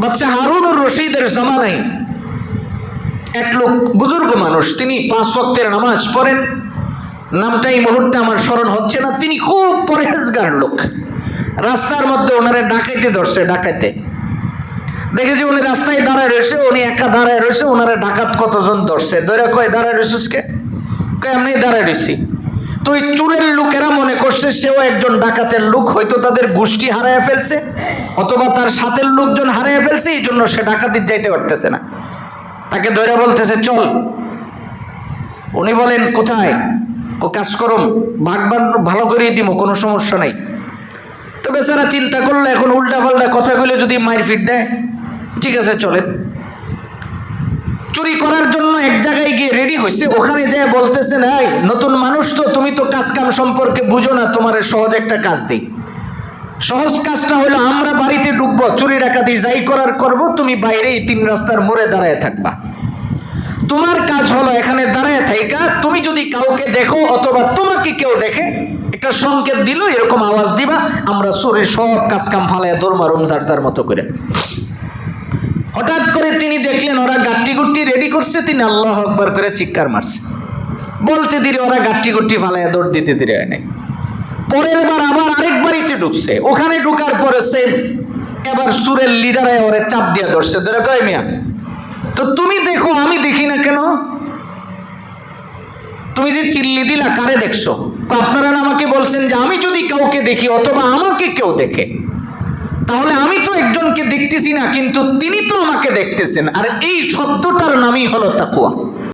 বাদশাহ হারুনুর রশিদের জামানায় এক লোক বুজুর্গ মানুষ, তিনি 5 ওয়াক্তের নামাজ পড়েন, নামটা এই মুহূর্তে আমার স্মরণ হচ্ছে না। তিনি খুব পরহেজগার লোক। রাস্তার মধ্যে ওনারা ডাকাইতে ধরছে, ডাকাইতে দেখেছি উনি রাস্তায় দাঁড়ায় রয়েছে, উনি একা দাঁড়ায় রয়েছে, ওনারা ডাকাত কতজন ধরছে, ধরে কয় দাঁড়ায় রয়েছিস কে? কয় আমি দাঁড়ায় রয়েছি। তো ওই চুরের লোকেরা মনে করছে সেও একজন ডাকাতের লোক, হয়তো তাদের গোষ্ঠী হারায় ফেলছে অথবা তার সাথের লোকজন হারায় ফেলছে, এই জন্য সে ডাকাতির যাইতে পারতেছে না। তাকে ধরে বলতেছে চল। উনি বলেন কোথায়? ও কাজ করুন, ভাগবার ভালো করিয়ে দিব, কোনো সমস্যা নাই। তো বেচারা চিন্তা করলে এখন উল্টা পাল্টা কথাগুলো যদি মায়ের ফিট দেয়, ঠিক আছে চলেন। চুরি করার জন্য এক জায়গায় গিয়ে রেডি হয়েছে, ওখানে যেয়ে বলতেছে না, নতুন মানুষ তো, তুমি তো কাজ কাম সম্পর্কে বুঝো না, তোমার সহজ একটা কাজ দিই। সহজ কাজটা হলো আমরা বাড়িতে ঢুকবো, চুরি ডাকাতি যাই করার করব, তুমি বাইরেই 3 রাস্তার মোড়ে দাঁড়ায় থাকবা। তোমার কাজ হলো এখানে দাঁড়ায় থাইকা, তুমি যদি কাউকে দেখো অথবা তোমাকে কেউ দেখে একটা সংকেত দিল, এরকম আওয়াজ দিবা, আমরা চুরির সব কাজ কাম ফালায় দৌড় মারুম যার মতো করে। হঠাৎ করে তিনি দেখলেন ওরা গাট্টি গুট্টি রেডি করছে, তিনি আল্লাহু আকবার করে চিৎকার মারছে। বলতে দিলে ওরা গাট্টি গুট্টি ফালায় দৌড় দিতে দিলে হয় নাই। পরের বার আবার আরেক বাড়িতে ঢুকছে, ওখানে ঢুকার পরে সেম এবার সুরের লিডারে ওরে চাপ দিয়ে ধরছে, ধরে কয় মিয়া তো তুমি দেখো আমি দেখি না কেন? তুমি যে চিল্লি দিলা কারে দেখছো? আপনারা আমাকে বলছেন যে আমি যদি কাউকে দেখি অথবা আমাকে কেউ দেখে, তাহলে আমি তো একজনকে দেখতেছি না, কিন্তু তিনি তো আমাকে দেখতেছেন। আর এই শব্দটার নামই হলো তাকওয়া।